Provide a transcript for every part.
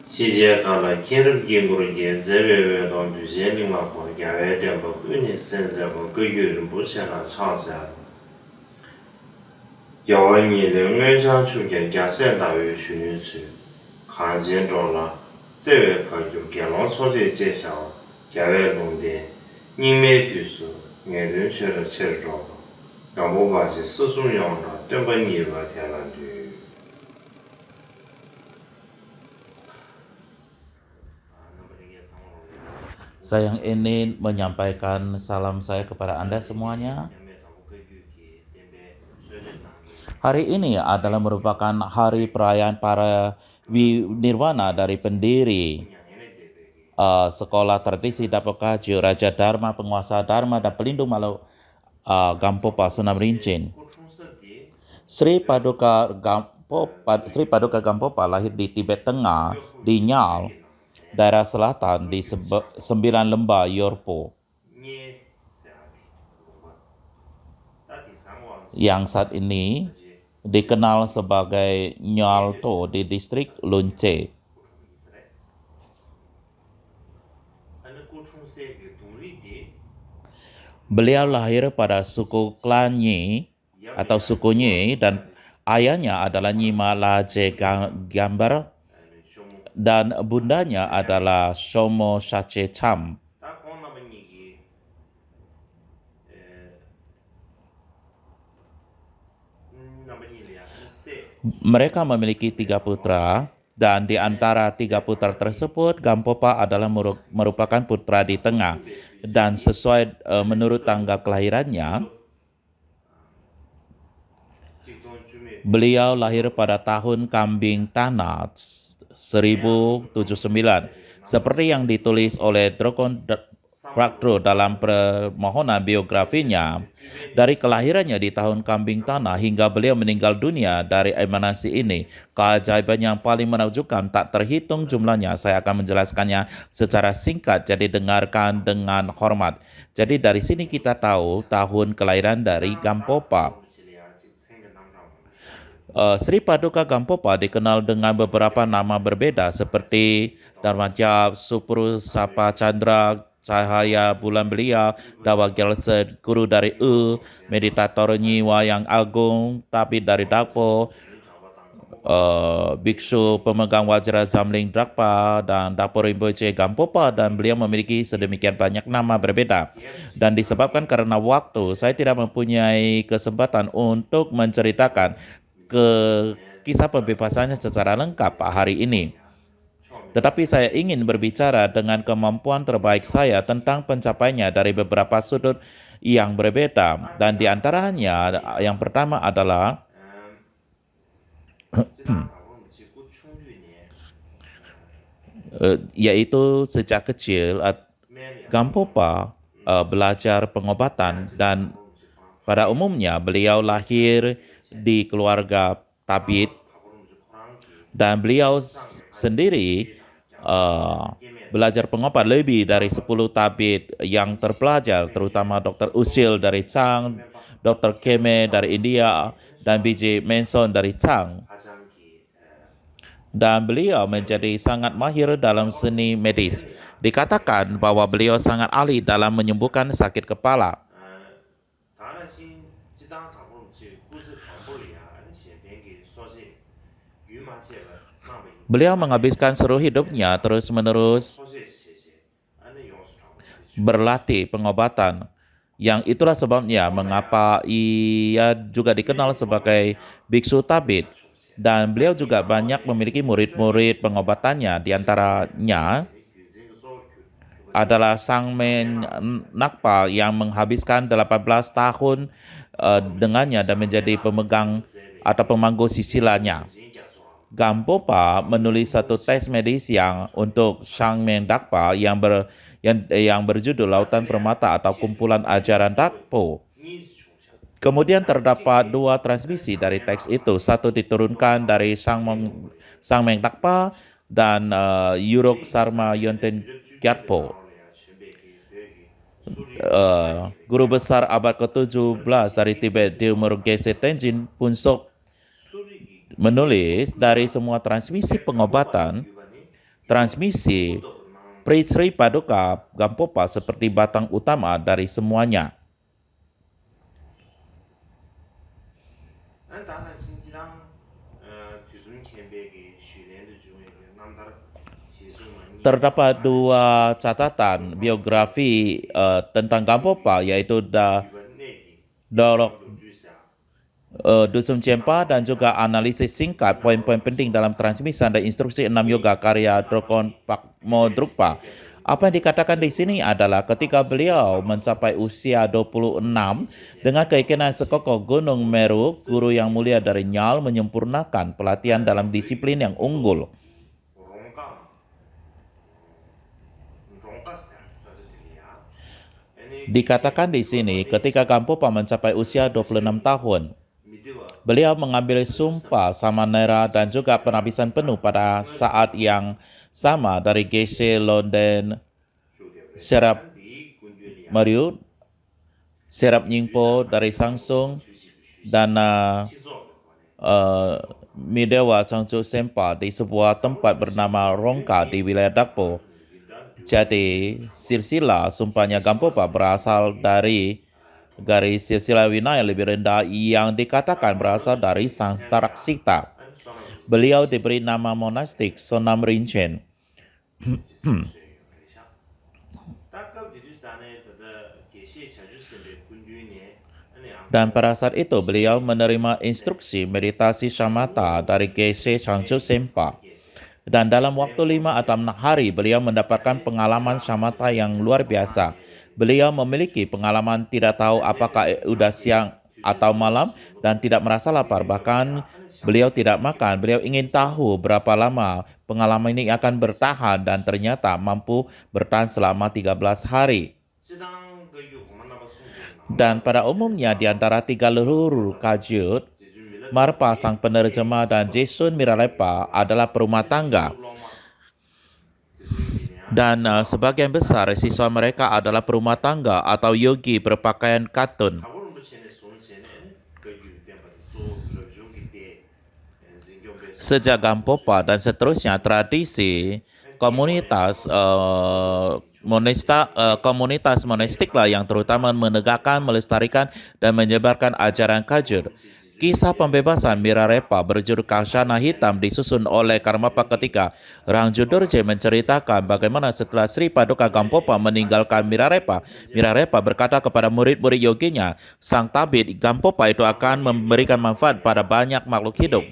시제가라 기름 기구르게 제외외로 유제링하고 야외되고 은이 센세고 그 유를 무시하나 차자 여원이 능을상 주게 야센다위 주윤수 간진조라 제외가 유게로 소지 제샤 야외동대 님매규수 내는셔를 체르조 가모바지 스수용라 뜬번이와 대란주 Saya ingin menyampaikan salam saya kepada Anda semuanya. Hari ini adalah merupakan hari perayaan para nirwana dari pendiri Sekolah Tradisi Dapokaju, Raja Dharma, Penguasa Dharma, dan Pelindung Malu Gampopa, Sunan Rincin. Sri Paduka Gampopa lahir di Tibet Tengah, di Nyal, daerah selatan di 9 lembah Yorpo, yang saat ini dikenal sebagai Nyalto di distrik Lunche. Beliau lahir pada suku klan Nyi atau suku Nyi, dan ayahnya adalah Nyima Laje Gambar dan bundanya adalah Shomo Sache Cham. Mereka memiliki 3 putra, dan di antara 3 putra tersebut, Gampopa adalah merupakan putra di tengah. Dan sesuai menurut tanggal kelahirannya, beliau lahir pada tahun Kambing Tanah 1079, seperti yang ditulis oleh Drokon Prakro dalam permohonan biografinya. Dari kelahirannya di tahun Kambing Tanah hingga beliau meninggal dunia dari emanasi ini, keajaiban yang paling menakjubkan tak terhitung jumlahnya. Saya akan menjelaskannya secara singkat, jadi dengarkan dengan hormat. Jadi dari sini kita tahu tahun kelahiran dari Gampopa. Sri Paduka Gampopa dikenal dengan beberapa nama berbeda seperti Dharmajab, Supru Sapa Chandra, Cahaya Bulan Belia, Dawa Gyalsed, Guru dari Meditator Nyiwa yang Agung, Tabit dari Dakpo, Biksu Pemegang Wajra Zamling Drakpa, dan Dapo Rinpoche Gampopa, dan beliau memiliki sedemikian banyak nama berbeda. Dan disebabkan karena waktu, saya tidak mempunyai kesempatan untuk menceritakan kisah pembebasannya secara lengkap hari ini. Tetapi saya ingin berbicara dengan kemampuan terbaik saya tentang pencapaiannya dari beberapa sudut yang berbeda. Dan di antaranya yang pertama adalah yaitu sejak kecil Gampopa belajar pengobatan, dan pada umumnya beliau lahir di keluarga tabit, dan beliau sendiri belajar pengobat lebih dari 10 tabit yang terpelajar, terutama Dr. Usil dari Chang, Dr. Keme dari India, dan B.J. Manson dari Chang. Dan beliau menjadi sangat mahir dalam seni medis. Dikatakan bahwa beliau sangat ahli dalam menyembuhkan sakit kepala. Beliau menghabiskan seluruh hidupnya terus-menerus berlatih pengobatan. Yang itulah sebabnya mengapa ia juga dikenal sebagai biksu tabit. Dan beliau juga banyak memiliki murid-murid pengobatannya. Di antaranya adalah Sangmen Nakpa yang menghabiskan 18 tahun dengannya dan menjadi pemegang atau pemangku sisilanya. Gampopa menulis satu teks medis yang untuk Sangmen Dakpa yang berjudul Lautan Permata atau Kumpulan Ajaran Dakpo. Kemudian terdapat 2 transmisi dari teks itu. Satu diturunkan dari Sangmen Dakpa dan Yurok Sarma Yonten Gyatpo. Guru besar abad ke-17 dari Tibet, Dilmur Geshe Tenzin Punsok, menulis dari semua transmisi pengobatan, Transmisi Sri Paduka Gampopa seperti batang utama dari semuanya. Terdapat dua catatan biografi tentang Gampopa, yaitu Dolok Dusun Cempa dan juga analisis singkat poin-poin penting dalam transmisi dan instruksi 6 yoga karya Drokon Pakmo Drukpa. Apa yang dikatakan di sini adalah ketika beliau mencapai usia 26, dengan keyakinan sekokoh Gunung Meru, guru yang mulia dari Nyal menyempurnakan pelatihan dalam disiplin yang unggul. Dikatakan di sini ketika Gampopa mencapai usia 26 tahun, beliau mengambil sumpah samanera dan juga penabisan penuh pada saat yang sama dari Geshe Londen Serap Mariut, Serap Nyingpo dari Sangsung, dan Midewa Changchu Sempa di sebuah tempat bernama Rongka di wilayah Dakpo. Jadi, silsilah sumpahnya Gampopa berasal dari garis silsilah Vinaya lebih rendah yang dikatakan berasal dari Sangstaraksita. Beliau diberi nama monastik Sonam Rinchen. Dan pada saat itu beliau menerima instruksi meditasi shamatha dari Geshe Changchu Sempa. Dan dalam waktu 5 atau 6 hari beliau mendapatkan pengalaman shamatha yang luar biasa. Beliau memiliki pengalaman tidak tahu apakah udah siang atau malam dan tidak merasa lapar. Bahkan beliau tidak makan. Beliau ingin tahu berapa lama pengalaman ini akan bertahan dan ternyata mampu bertahan selama 13 hari. Dan pada umumnya di antara 3 leluhur Kajut, Marpa sang penerjemah dan Jesun Miralepa adalah perumah tangga. Dan sebagian besar siswa mereka adalah perumah tangga atau yogi berpakaian katun. Sejak Gampopa dan seterusnya, tradisi komunitas komunitas monastik lah yang terutama menegakkan, melestarikan, dan menyebarkan ajaran Kajut. Kisah pembebasan Mirarepa berjudul Kasyana Hitam disusun oleh Karmapa ketika Rangju Dorje menceritakan bagaimana setelah Sri Paduka Gampopa meninggalkan Mirarepa, Mirarepa berkata kepada murid-murid yoginya, sang tabib Gampopa itu akan memberikan manfaat pada banyak makhluk hidup.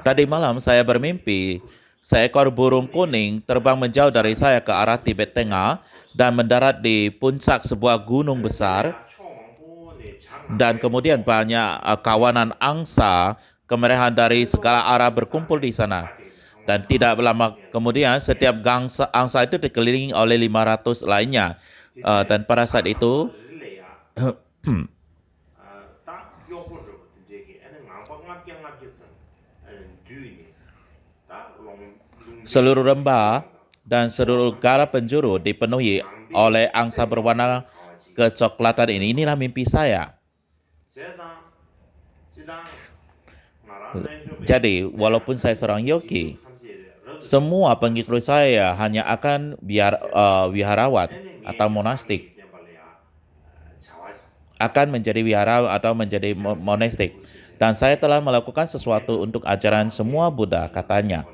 Tadi malam saya bermimpi, seekor burung kuning terbang menjauh dari saya ke arah Tibet Tengah dan mendarat di puncak sebuah gunung besar. Dan kemudian banyak kawanan angsa kemerahan dari segala arah berkumpul di sana. Dan tidak lama kemudian setiap angsa itu dikelilingi oleh 500 lainnya. Dan pada saat itu seluruh lembah dan seluruh gala penjuru dipenuhi oleh angsa berwarna kecoklatan ini. Inilah mimpi saya. Jadi, walaupun saya seorang yogi, semua pengikut saya hanya akan wiharawan atau monastik. Akan menjadi wihara atau menjadi monastik. Dan saya telah melakukan sesuatu untuk ajaran semua Buddha, katanya.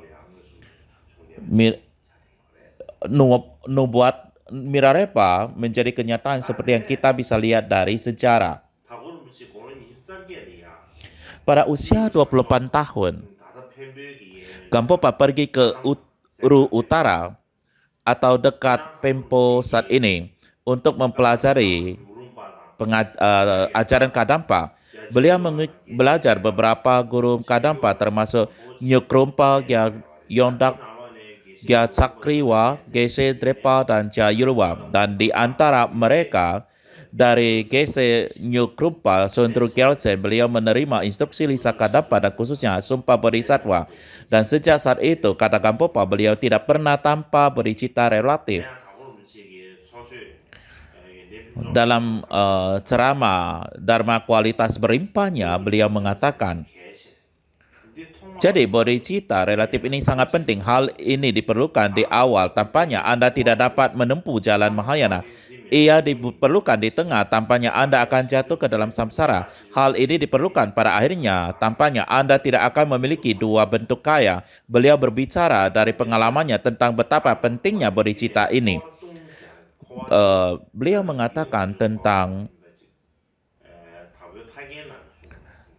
Nubuat Mirarepa menjadi kenyataan seperti yang kita bisa lihat dari sejarah. Pada usia 28 tahun, Gampopa pergi ke Uru Utara atau dekat Pempo saat ini untuk mempelajari ajaran Kadampa. Beliau belajar beberapa guru Kadampa termasuk Nyukrumpa, Yondak, Gya Cakriwa, Geshe Drepa, dan Jayulwa. Dan di antara mereka, dari Geshe Nyukrumpa Sundru Gyaltsen, beliau menerima instruksi Lisa Kadampa dan khususnya Sumpah Bodhisattva. Dan sejak saat itu, kata Gampopa, beliau tidak pernah tanpa bercita relatif. Dalam ceramah Dharma kualitas berlimpahnya, beliau mengatakan, Jadi bodhicitta relatif ini sangat penting. Hal ini diperlukan di awal. Tanpanya Anda tidak dapat menempuh jalan Mahayana. Ia diperlukan di tengah. Tanpanya Anda akan jatuh ke dalam samsara. Hal ini diperlukan pada akhirnya. Tanpanya Anda tidak akan memiliki dua bentuk kaya. Beliau berbicara dari pengalamannya tentang betapa pentingnya bodhicitta ini. Beliau mengatakan tentang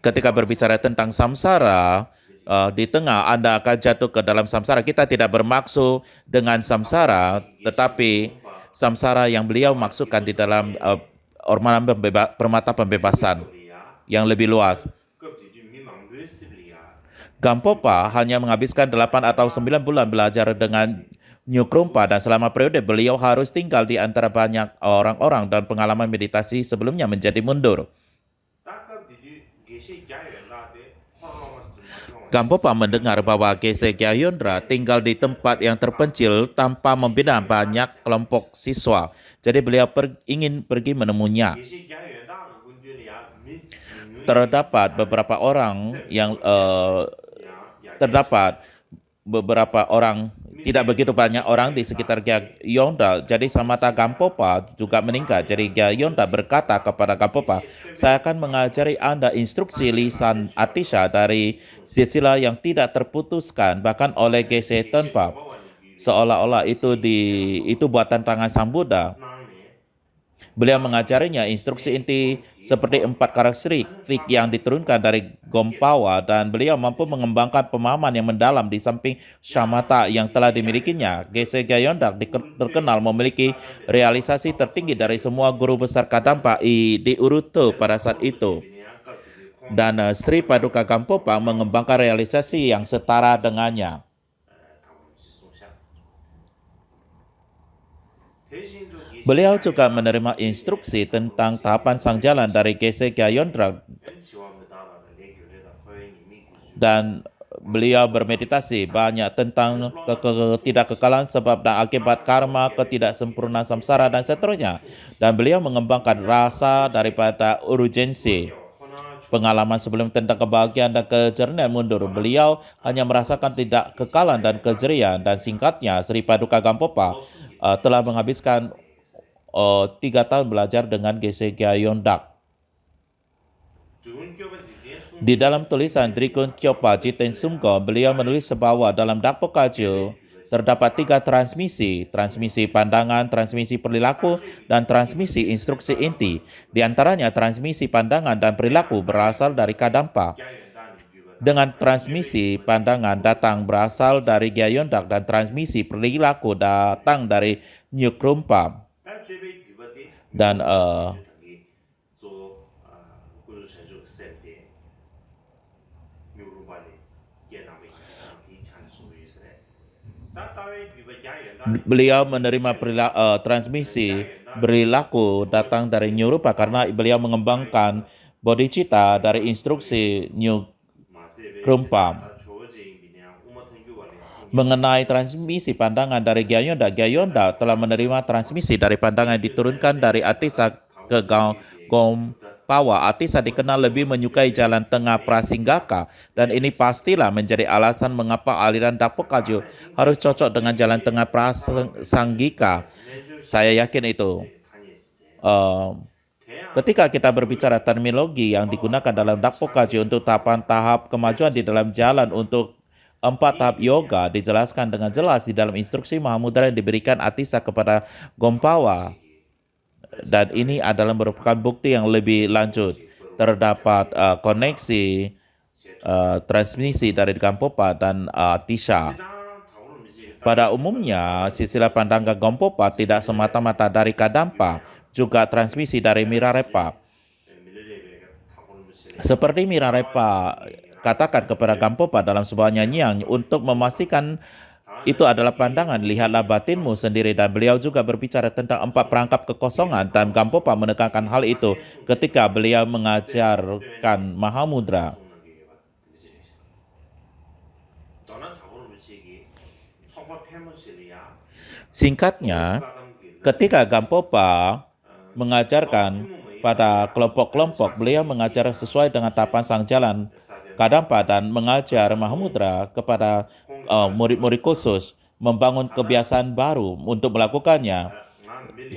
ketika berbicara tentang samsara, di tengah Anda akan jatuh ke dalam samsara. Kita tidak bermaksud dengan samsara, tetapi samsara yang beliau maksudkan di dalam permata pembebasan yang lebih luas. Gampopa hanya menghabiskan 8 atau 9 bulan belajar dengan Nyukrumpa dan selama periode beliau harus tinggal di antara banyak orang-orang dan pengalaman meditasi sebelumnya menjadi mundur. Gampopa mendengar bahwa Geshe Gyayendra tinggal di tempat yang terpencil tanpa membina banyak kelompok siswa. Jadi beliau ingin pergi menemuinya. Terdapat beberapa orang tidak begitu banyak orang di sekitar Gyayendra. Jadi Samatha Gampopa juga meninggal. Jadi Gyayendra berkata kepada Gampopa, saya akan mengajari Anda instruksi lisan Atisha dari silsilah yang tidak terputuskan bahkan oleh Geshe Tenpa. Seolah-olah itu buatan tangan Sang Buddha. Beliau mengajarinya instruksi inti seperti 4 karakteristik yang diturunkan dari Gompawa dan beliau mampu mengembangkan pemahaman yang mendalam di samping shamatha yang telah dimilikinya. Geshe Gyayendra terkenal memiliki realisasi tertinggi dari semua guru besar Kadampa di Urutu pada saat itu. Dan Sri Paduka Gampopa mengembangkan realisasi yang setara dengannya. Beliau juga menerima instruksi tentang tahapan sang jalan dari Geshe Gyayendra dan beliau bermeditasi banyak tentang ketidakkekalan sebab dan akibat karma, ketidaksempurnaan samsara dan seterusnya. Dan beliau mengembangkan rasa daripada urgensi. Pengalaman sebelum tentang kebahagiaan dan kejernihan mundur. Beliau hanya merasakan tidak kekalan dan kejerian. Dan singkatnya, Sri Paduka Gampopa telah menghabiskan 3 tahun belajar dengan Geshe Gyayendra. Di dalam tulisan Drikun Kyopa Jiten Sumgo, beliau menulis bahwa dalam Dakpo-kajo terdapat 3 transmisi, transmisi pandangan, transmisi perilaku, dan transmisi instruksi inti. Di antaranya transmisi pandangan dan perilaku berasal dari Kadampa. Dengan transmisi pandangan datang berasal dari Gyayendra dan transmisi perilaku datang dari Nyukrumpa. Dan beliau menerima transmisi perilaku datang dari Nyurupa karena beliau mengembangkan bodhicitta dari instruksi Nyukrumpa. Mengenai transmisi pandangan dari Gyayendra, Gyayendra telah menerima transmisi dari pandangan yang diturunkan dari Atisha ke Gompawa. Atisha dikenal lebih menyukai jalan tengah prasinggaka dan ini pastilah menjadi alasan mengapa aliran Dakpo-kajo harus cocok dengan jalan tengah prasanggika. Saya yakin itu. Ketika kita berbicara terminologi yang digunakan dalam Dakpo-kajo untuk tahapan tahap kemajuan di dalam jalan untuk 4 tahap yoga dijelaskan dengan jelas di dalam instruksi Mahamudra yang diberikan Atisha kepada Gompawa. Dan ini adalah merupakan bukti yang lebih lanjut. Terdapat koneksi transmisi dari Gampopa dan Atisha. Pada umumnya, silsilah pandangan Gampopa tidak semata-mata dari Kadampa, juga transmisi dari Milarepa. Seperti Milarepa katakan kepada Gampopa dalam sebuah nyanyian untuk memastikan itu adalah pandangan, lihatlah batinmu sendiri. Dan beliau juga berbicara tentang 4 perangkap kekosongan dan Gampopa menekankan hal itu ketika beliau mengajarkan Mahamudra. Singkatnya, ketika Gampopa mengajarkan pada kelompok-kelompok, beliau mengajar sesuai dengan tahapan sang jalan Kadampa dan mengajar Mahamudra kepada murid-murid khusus membangun kebiasaan baru untuk melakukannya.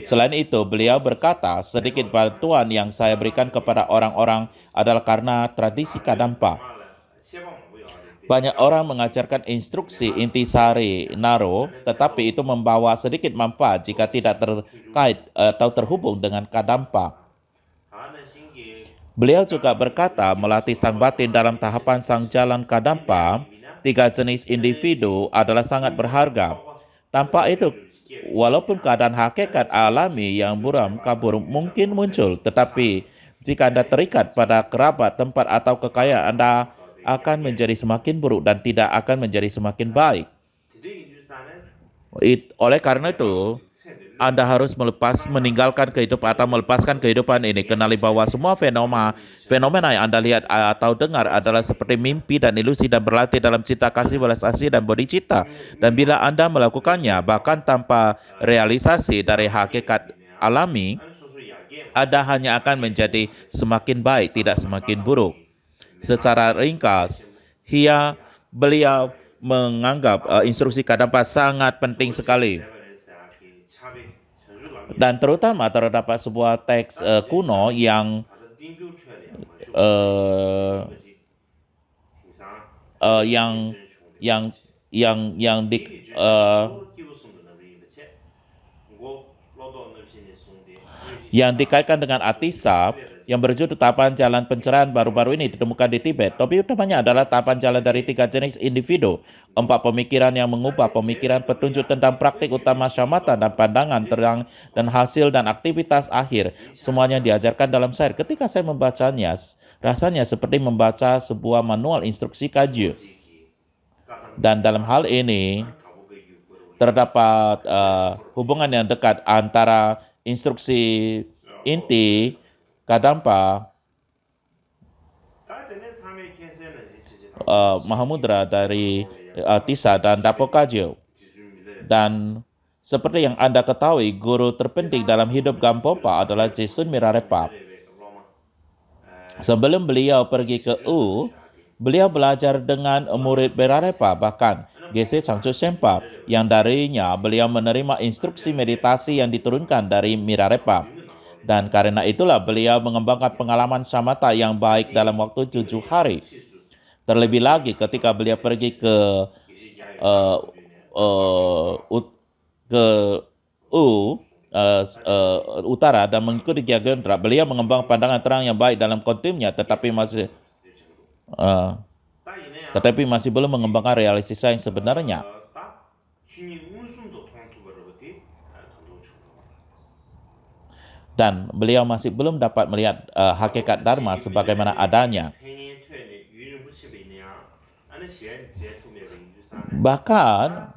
Selain itu, beliau berkata, sedikit bantuan yang saya berikan kepada orang-orang adalah karena tradisi Kadampa. Banyak orang mengajarkan instruksi intisari naro, tetapi itu membawa sedikit manfaat jika tidak terkait atau terhubung dengan Kadampa. Beliau juga berkata, melatih sang batin dalam tahapan sang jalan Kadampa, 3 jenis individu adalah sangat berharga. Tanpa itu, walaupun keadaan hakikat alami yang buram kabur mungkin muncul, tetapi jika Anda terikat pada kerabat, tempat, atau kekayaan, Anda akan menjadi semakin buruk dan tidak akan menjadi semakin baik. Oleh karena itu, Anda harus meninggalkan kehidupan atau melepaskan kehidupan ini. Kenali bahwa semua fenomena yang Anda lihat atau dengar adalah seperti mimpi dan ilusi, dan berlatih dalam cinta kasih, belas kasih, dan bodhicitta. Dan bila Anda melakukannya, bahkan tanpa realisasi dari hakikat alami, Anda hanya akan menjadi semakin baik, tidak semakin buruk. Secara ringkas, beliau menganggap instruksi Kadampa sangat penting sekali. Dan terutama terdapat sebuah teks kuno yang dikaitkan dengan Atisa yang berjudul tahapan jalan pencerahan baru-baru ini ditemukan di Tibet. Topik utamanya adalah tahapan jalan dari 3 jenis individu, 4 pemikiran yang mengubah pemikiran, petunjuk tentang praktik utama shamatha dan pandangan terang, dan hasil dan aktivitas akhir. Semuanya diajarkan dalam syair. Ketika saya membacanya, rasanya seperti membaca sebuah manual instruksi kagyu. Dan dalam hal ini terdapat hubungan yang dekat antara instruksi inti Kadampa, Mahamudra dari Atisa, dan Dapokajo. Dan seperti yang Anda ketahui, guru terpenting dalam hidup Gampopa adalah Jesun Mirarepa. Sebelum beliau pergi ke beliau belajar dengan murid Mirarepa, bahkan Geshe Changcho Shenpa, yang darinya beliau menerima instruksi meditasi yang diturunkan dari Mirarepa. Dan karena itulah beliau mengembangkan pengalaman shamatha yang baik dalam waktu 7 hari. Terlebih lagi ketika beliau pergi ke utara dan mengikuti Gyagendra, beliau mengembangkan pandangan terang yang baik dalam kontimnya, tetapi masih belum mengembangkan realisasi yang sebenarnya. Dan beliau masih belum dapat melihat hakikat Dharma sebagaimana adanya. Bahkan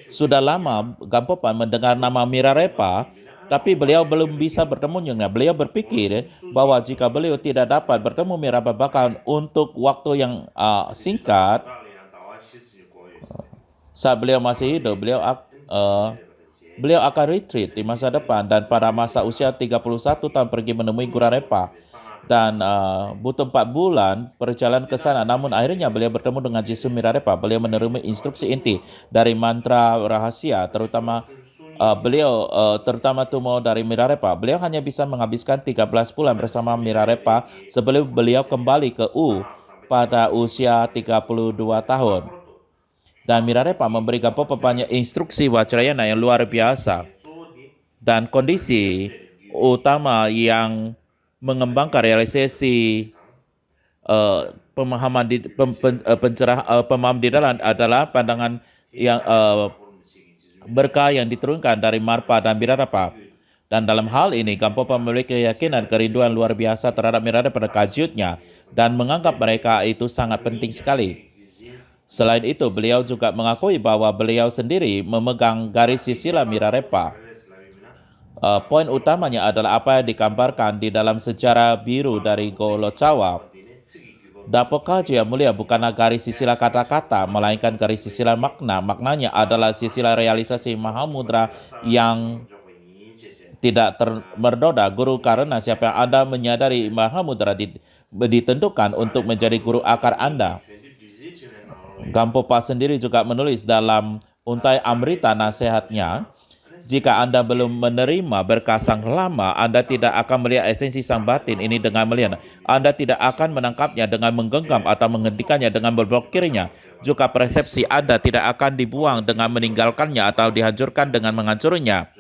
sudah lama Gampopa mendengar nama Mirarepa, tapi beliau belum bisa bertemu dengannya. Beliau berpikir bahwa jika beliau tidak dapat bertemu Mirarepa bahkan untuk waktu yang singkat, saat beliau masih hidup, beliau akan retreat di masa depan, dan pada masa usia 31 tahun pergi menemui Gurarepa. Dan butuh 4 bulan perjalanan ke sana. Namun akhirnya beliau bertemu dengan Jesun Mirarepa. Beliau menerima instruksi inti dari mantra rahasia, terutama Tumo dari Mirarepa. Beliau hanya bisa menghabiskan 13 bulan bersama Mirarepa sebelum beliau kembali ke pada usia 32 tahun. Dan Mirarepa memberi Gampopa banyak instruksi Vajrayana yang luar biasa. Dan kondisi utama yang mengembangkan realisasi pemahaman di dalam adalah pandangan yang berkah yang diturunkan dari Marpa dan Mirarepa. Dan dalam hal ini, Gampopa memiliki keyakinan kerinduan luar biasa terhadap Mirarepa dan kajutnya, dan menganggap mereka itu sangat penting sekali. Selain itu, beliau juga mengakui bahwa beliau sendiri memegang garis sisila Mirarepa. Poin utamanya adalah apa yang digambarkan di dalam sejarah biru dari Golocawa. Dapokajo yang mulia bukanlah garis sisila kata-kata, melainkan garis sisila makna. Maknanya adalah sisila realisasi Mahamudra yang tidak termerdoda. Guru, karena siapa yang Anda menyadari Mahamudra ditentukan untuk menjadi guru akar Anda. Gampopa sendiri juga menulis dalam Untai Amrita nasihatnya, jika Anda belum menerima berkah sang lama, Anda tidak akan melihat esensi sang batin ini dengan melihat. Anda tidak akan menangkapnya dengan menggenggam atau menghentikannya dengan berblokirnya. Juga persepsi Anda tidak akan dibuang dengan meninggalkannya atau dihancurkan dengan menghancurnya.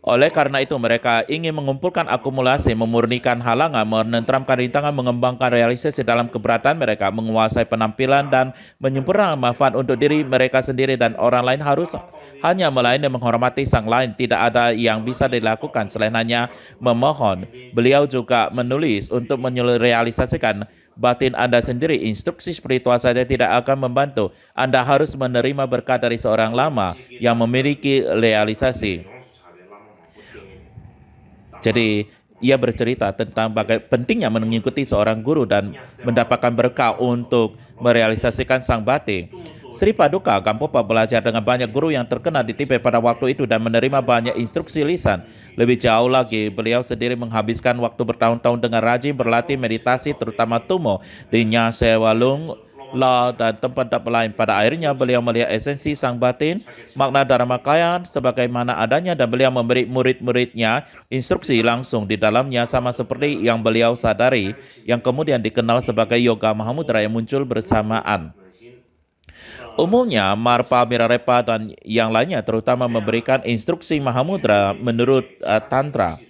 Oleh karena itu, mereka ingin mengumpulkan akumulasi, memurnikan halangan, menenteramkan rintangan, mengembangkan realisasi dalam keberatan mereka, menguasai penampilan, dan menyempurnakan manfaat untuk diri mereka sendiri dan orang lain. Harus hanya melayani dan menghormati sang lain. Tidak ada yang bisa dilakukan selain hanya memohon. Beliau juga menulis untuk merealisasikan batin Anda sendiri. Instruksi spiritual saja tidak akan membantu. Anda harus menerima berkat dari seorang lama yang memiliki realisasi. Jadi, ia bercerita tentang bagaimana pentingnya mengikuti seorang guru dan mendapatkan berkah untuk merealisasikan sang batin. Sri Paduka Gampopa belajar dengan banyak guru yang terkenal di Tibet pada waktu itu dan menerima banyak instruksi lisan. Lebih jauh lagi, beliau sendiri menghabiskan waktu bertahun-tahun dengan rajin berlatih meditasi, terutama Tumo di Nyase Walung, La, dan tempat-tempat lain. Pada akhirnya beliau melihat esensi sang batin, makna Dharmakaya sebagaimana adanya, dan beliau memberi murid-muridnya instruksi langsung di dalamnya, sama seperti yang beliau sadari, yang kemudian dikenal sebagai Yoga Mahamudra yang muncul bersamaan. Umumnya, Marpa, Mirarepa, dan yang lainnya terutama memberikan instruksi Mahamudra menurut Tantra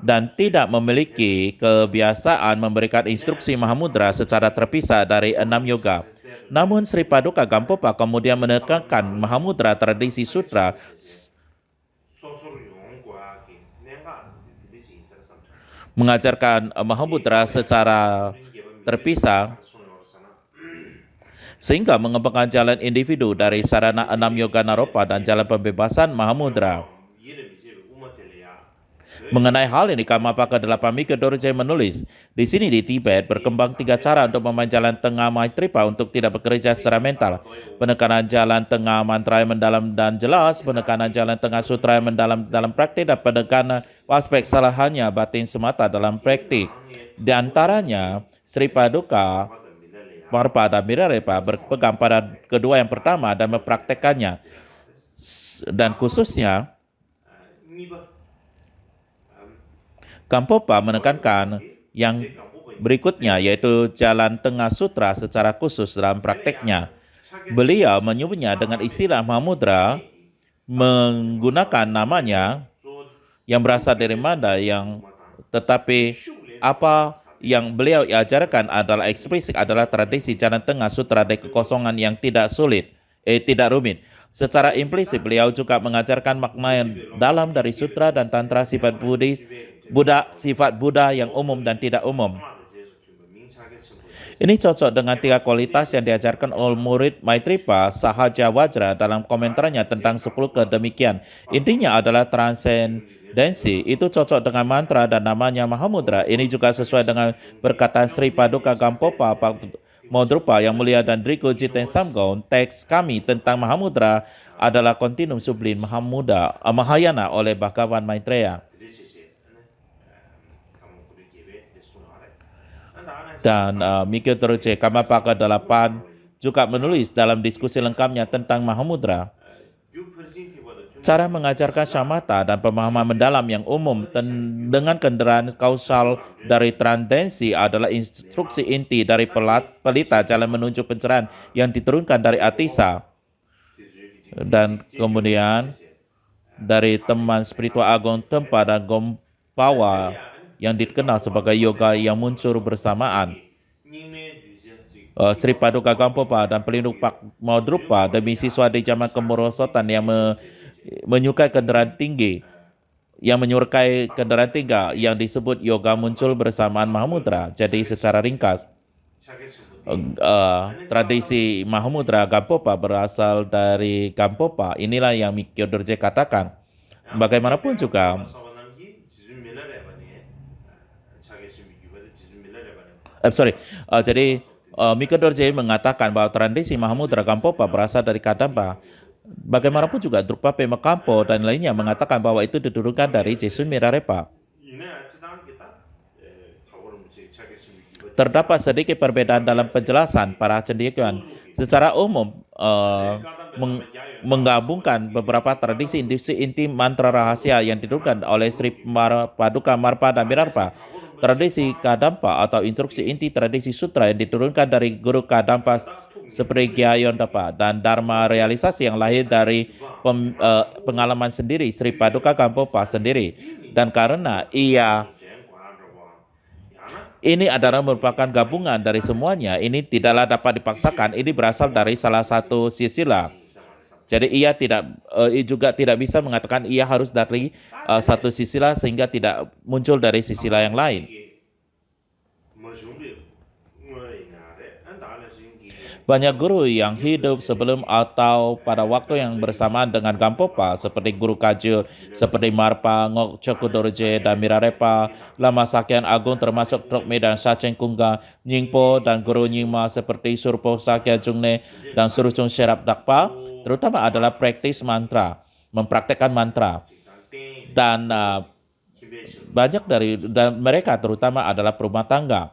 dan tidak memiliki kebiasaan memberikan instruksi Mahamudra secara terpisah dari 6 yoga. Namun Sri Paduka Gampopa kemudian menekankan Mahamudra tradisi sutra mengajarkan Mahamudra secara terpisah sehingga mengembangkan jalan individu dari sarana 6 yoga naropa dan jalan pembebasan Mahamudra. Mengenai hal ini, Karmapaka 8 Mika Dorje menulis, di sini di Tibet berkembang 3 cara untuk memain jalan tengah Maitripa untuk tidak bekerja secara mental. Penekanan jalan tengah mantra yang mendalam dan jelas, penekanan jalan tengah sutra yang mendalam dalam praktik, dan penekanan aspek salahannya batin semata dalam praktik. Di antaranya, Sri Paduka, Marpa, dan Mirarepa berpegang pada kedua yang pertama dan mempraktekannya. Dan khususnya, Gampopa menekankan yang berikutnya, yaitu jalan tengah sutra secara khusus dalam prakteknya. Beliau menyebutnya dengan istilah Mahamudra, menggunakan namanya yang berasal dari Manda, tetapi apa yang beliau ajarkan adalah eksplisit, adalah tradisi jalan tengah sutra dari kekosongan yang tidak rumit. Secara implisit, beliau juga mengajarkan makna yang dalam dari sutra dan tantra, sifat sifat Buddha yang umum dan tidak umum. Ini cocok dengan 3 kualitas yang diajarkan oleh murid Maitripa Sahaja Wajra dalam komentarnya tentang 10 kedemikian. Intinya adalah transendensi. Itu cocok dengan mantra dan namanya Mahamudra. Ini juga sesuai dengan perkataan Sri Paduka Gampopa Modrupa yang mulia dan Driku Jiten Samgaon. Teks kami tentang Mahamudra adalah kontinum sublim Mahayana oleh Bhagavan Maitreya. Dan Mikyo Dorje Karmapaka 8 juga menulis dalam diskusi lengkapnya tentang Mahamudra. Cara mengajarkan syamata dan pemahaman mendalam yang umum dengan kendaraan kausal dari transendensi adalah instruksi inti dari pelita jalan menuju pencerahan yang diturunkan dari Atisa. Dan kemudian dari teman spiritual Agung Tempa dan Gompawa yang dikenal sebagai yoga yang muncul bersamaan. Sri Paduka Gampopa dan pelindung Pak Modrupa demi siswa di zaman kemerosotan yang menyukai kendaraan tinggi, yang disebut yoga muncul bersamaan Mahamudra. Jadi secara ringkas, tradisi Mahamudra Gampopa berasal dari Gampopa. Inilah yang Mikyo Dorje katakan. Bagaimanapun juga, jadi Mikyo Dorje mengatakan bahwa tradisi Mahamudra Gampopa berasal dari Kadamba. Bagaimanapun juga Drukpa Pema Kampo dan lainnya mengatakan bahwa itu diturunkan dari Jesun Mirarepa. terdapat sedikit perbedaan dalam penjelasan para cendekiawan. Secara umum, menggabungkan beberapa tradisi inti mantra rahasia yang diturunkan oleh Sri Paduka Marpa dan Milarepa. Tradisi Kadampa atau instruksi inti tradisi sutra yang diturunkan dari Guru Kadampa seperti Gyayodhapa dan Dharma realisasi yang lahir dari pengalaman sendiri Sri Paduka Gampopa sendiri. Dan karena ini adalah merupakan gabungan dari semuanya, ini tidaklah dapat dipaksakan, ini berasal dari salah satu silsilah. Jadi ia juga tidak bisa mengatakan ia harus dari satu silsilah sehingga tidak muncul dari silsilah yang lain. Banyak guru yang hidup sebelum atau pada waktu yang bersamaan dengan Gampopa seperti Guru Kajut, seperti Marpa, Ngokchoku Dorje, dan Milarepa, Lama Sakyan Agung termasuk Trokme dan Saceng Kungga, Nyingpo dan Guru Nyingma seperti Surpo Sakya Jungne dan Surucung Sherap Dakpa, terutama adalah praktis mantra, mempraktekkan mantra. Dan banyak dari mereka terutama adalah perumah tangga.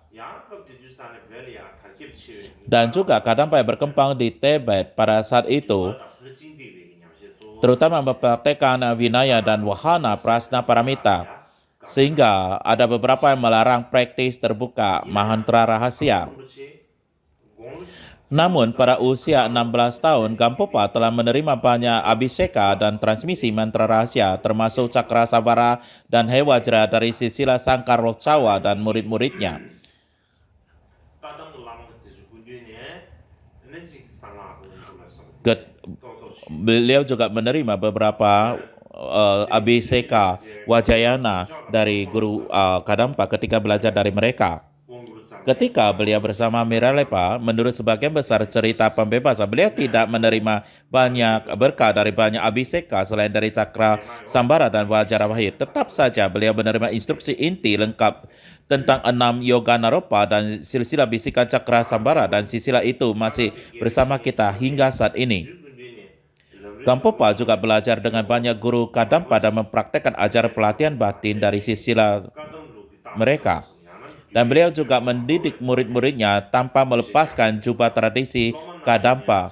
Dan juga Kadampa yang berkembang di Tibet pada saat itu, terutama mempraktekkan Vinaya dan Wahana Prasna Paramita, sehingga ada beberapa yang melarang praktis terbuka mantra rahasia. Namun pada usia 16 tahun, Gampopa telah menerima banyak abhiseka dan transmisi mantra rahasia, termasuk Cakra Sabara dan Hewajra dari silsilah Sangkar Lokcawa dan murid-muridnya. Beliau juga menerima beberapa abhiseka Wajayana dari Guru Kadampa ketika belajar dari mereka. Ketika beliau bersama Milarepa, menurut sebagian besar cerita pembebasan, beliau tidak menerima banyak berkah dari banyak abhiseka selain dari Cakra Sambara dan Wajra Wahid. Tetap saja beliau menerima instruksi inti lengkap tentang 6 Yoga Naropa dan silsilah bisikan Cakra Sambara, dan silsilah itu masih bersama kita hingga saat ini. Gampopa juga belajar dengan banyak guru Kadampa dan mempraktekkan ajaran pelatihan batin dari silsilah mereka. Dan beliau juga mendidik murid-muridnya tanpa melepaskan jubah tradisi Kadampa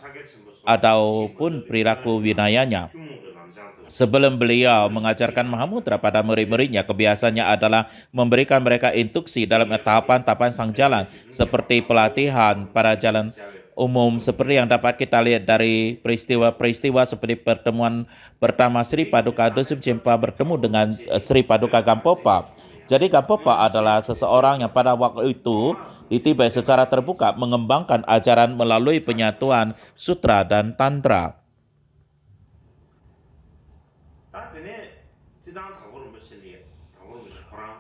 ataupun perilaku winayanya. Sebelum beliau mengajarkan Mahamudra pada murid-muridnya, kebiasaannya adalah memberikan mereka instruksi dalam tahapan-tahapan sang jalan, seperti pelatihan pada jalan umum seperti yang dapat kita lihat dari peristiwa-peristiwa seperti pertemuan pertama Sri Paduka Dosim Cempa bertemu dengan Sri Paduka Gampopa. Jadi Gampopa adalah seseorang yang pada waktu itu di Tibet secara terbuka mengembangkan ajaran melalui penyatuan sutra dan tantra.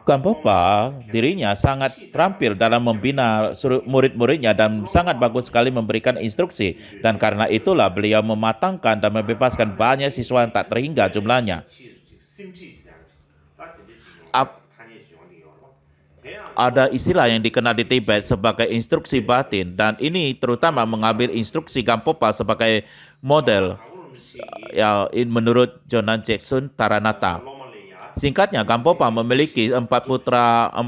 Gampopa dirinya sangat terampil dalam membina murid-muridnya dan sangat bagus sekali memberikan instruksi, dan karena itulah beliau mematangkan dan membebaskan banyak siswa yang tak terhingga jumlahnya. Ada istilah yang dikenal di Tibet sebagai instruksi batin, dan ini terutama mengambil instruksi Gampopa sebagai model menurut Jonan Jackson Taranatha. Singkatnya, Gampopa memiliki 4 putra, 4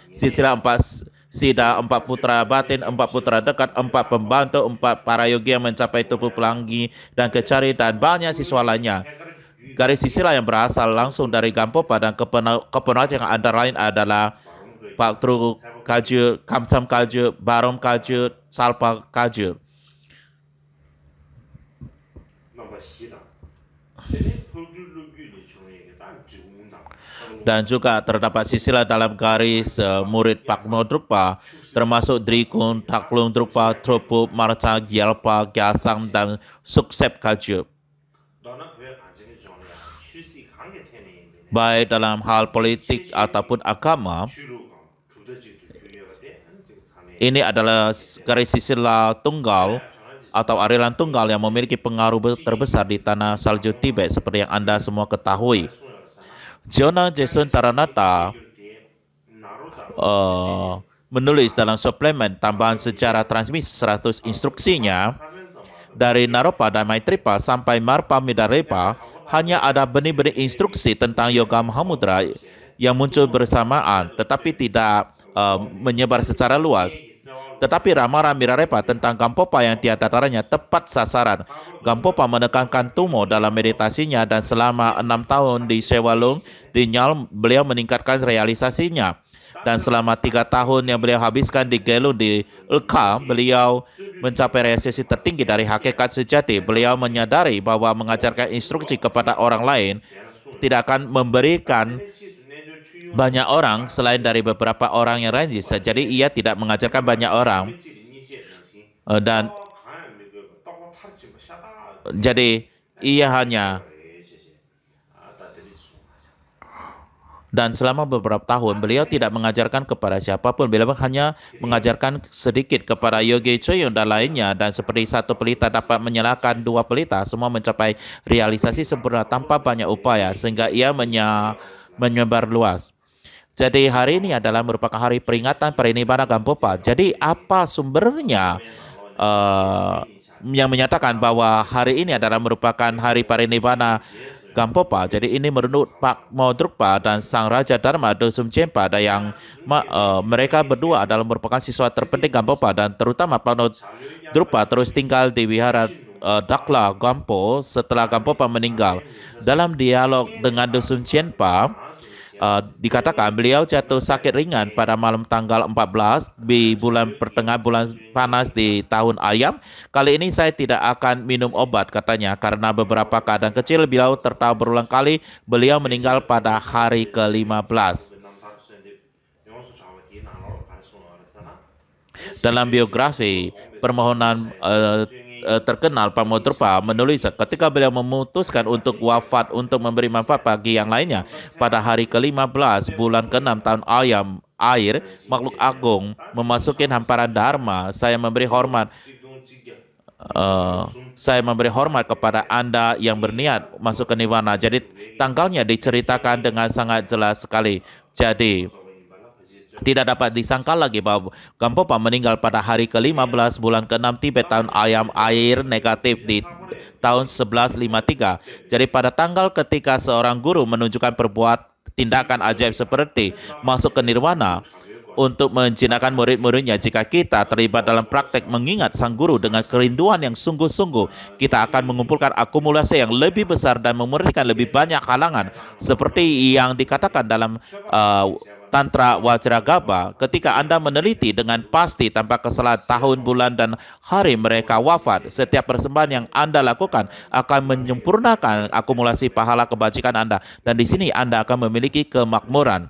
silsilah, 4 sida, 4 putra batin, 4 putra dekat, 4 pembantu, 4 para yogi yang mencapai tubuh pelangi dan kecari, dan banyak siswa lainnya. Garis silsilah yang berasal langsung dari Gampopa dan kepenuhan yang antara lain adalah Paktru Kajut, Kamsam Kajut, Barom Kajut, Salpa Kajut. Dan juga terdapat silsilah dalam garis murid Pakmo Drukpa, termasuk Drikun, Taklung Drukpa, Tropu, Marca, Gyalpa, Gyasam, dan Suksep Kajut. Baik dalam hal politik ataupun agama, ini adalah garis silsilah tunggal atau aliran tunggal yang memiliki pengaruh terbesar di tanah salju Tibet seperti yang Anda semua ketahui. Jonan Jackson Taranatha menulis dalam suplemen tambahan sejarah transmisi 100 instruksinya, dari Naropa dan Maitripa sampai Marpa Milarepa hanya ada benih-benih instruksi tentang Yoga Mahamudra yang muncul bersamaan, tetapi tidak menyebar secara luas. Tetapi ramalan Milarepa tentang Gampopa yang tiada taranya tepat sasaran. Gampopa menekankan Tumo dalam meditasinya dan selama 6 tahun di Sewalung, di Nyal, beliau meningkatkan realisasinya. Dan selama 3 tahun yang beliau habiskan di Gelung di Elka, beliau mencapai realisasi tertinggi dari hakikat sejati. Beliau menyadari bahwa mengajarkan instruksi kepada orang lain tidak akan memberikan banyak orang selain dari beberapa orang yang rajin. Jadi ia tidak mengajarkan banyak orang dan jadi ia hanya dan selama beberapa tahun beliau tidak mengajarkan kepada siapapun. Beliau hanya mengajarkan sedikit kepada Yogi Choyong dan lainnya. Dan seperti satu pelita dapat menyalakan 2 pelita, semua mencapai realisasi sempurna tanpa banyak upaya sehingga ia menyebar luas. Jadi hari ini adalah merupakan hari peringatan Parinibbana Gampopa. Jadi apa sumbernya yang menyatakan bahwa hari ini adalah merupakan hari Parinibbana Gampopa? Jadi ini menurut Pak Modrukpa dan Sang Raja Dharma Dosum Chenpa yang mereka berdua adalah merupakan siswa terpenting Gampopa, dan terutama Pak Modrukpa terus tinggal di wihara Dakla Gampo setelah Gampopa meninggal. Dalam dialog dengan Dosum Chenpa, dikatakan beliau jatuh sakit ringan pada malam tanggal 14 di bulan pertengahan bulan panas di tahun ayam. Kali ini saya tidak akan minum obat, katanya, karena beberapa keadaan kecil beliau tertawa berulang kali. Beliau meninggal pada hari ke-15. Dalam biografi permohonan terkenal, Pak Modrukpa menulis ketika beliau memutuskan untuk wafat untuk memberi manfaat bagi yang lainnya pada hari ke-15 bulan ke-6 tahun ayam air, makhluk agung memasuki hamparan Dharma. Saya memberi hormat kepada Anda yang berniat masuk ke Nirwana. Jadi tanggalnya diceritakan dengan sangat jelas sekali. Jadi tidak dapat disangkal lagi bahwa Gampopa meninggal pada hari ke-15 bulan ke-6 Tibet tahun ayam air negatif di tahun 1153. Jadi pada tanggal ketika seorang guru menunjukkan tindakan ajaib seperti masuk ke Nirwana untuk menjinakkan murid-muridnya, jika kita terlibat dalam praktek mengingat sang guru dengan kerinduan yang sungguh-sungguh, kita akan mengumpulkan akumulasi yang lebih besar dan memurnikan lebih banyak halangan. Seperti yang dikatakan dalam Tantra Wajragarbha, ketika Anda meneliti dengan pasti tanpa kesalahan tahun, bulan, dan hari mereka wafat, setiap persembahan yang Anda lakukan akan menyempurnakan akumulasi pahala kebajikan Anda, dan di sini Anda akan memiliki kemakmuran.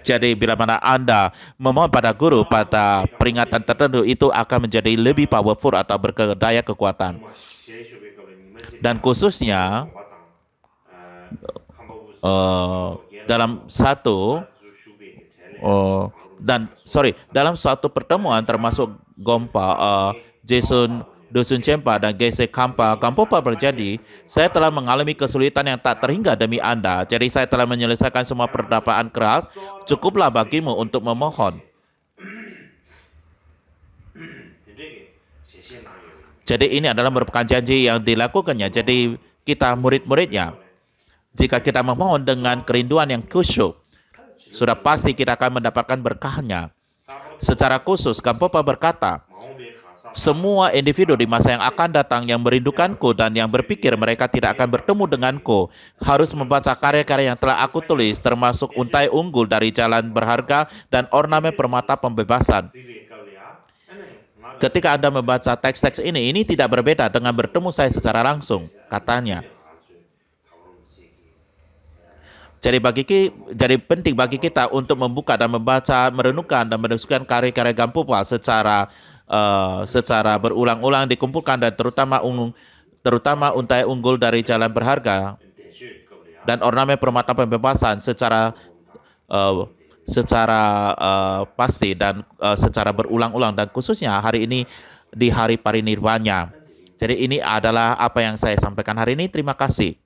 Jadi bila mana Anda memohon pada guru pada peringatan tertentu, itu akan menjadi lebih powerful atau berkedaya kekuatan. Dan khususnya dalam suatu pertemuan termasuk Jason Dosun Chenpa dan Geshe Gampopa berjanji, saya telah mengalami kesulitan yang tak terhingga demi Anda. Jadi saya telah menyelesaikan semua perdebatan keras. Cukuplah bagimu untuk memohon. Jadi ini adalah merupakan janji yang dilakukannya. Jadi kita murid-muridnya, jika kita memohon dengan kerinduan yang khusyuk, sudah pasti kita akan mendapatkan berkahnya. Secara khusus, Gampopa berkata, semua individu di masa yang akan datang yang merindukanku dan yang berpikir mereka tidak akan bertemu denganku harus membaca karya-karya yang telah aku tulis, termasuk untai unggul dari jalan berharga dan ornamen permata pembebasan. Ketika Anda membaca teks-teks ini tidak berbeda dengan bertemu saya secara langsung, katanya. Jadi penting bagi kita untuk membuka dan membaca, merenungkan dan mendiskusikan karya-karya Gampopa secara berulang-ulang dikumpulkan, dan terutama untai unggul dari jalan berharga dan ornamen permata pembebasan secara pasti dan secara berulang-ulang, dan khususnya hari ini di hari Parinibbana. Jadi ini adalah apa yang saya sampaikan hari ini. Terima kasih.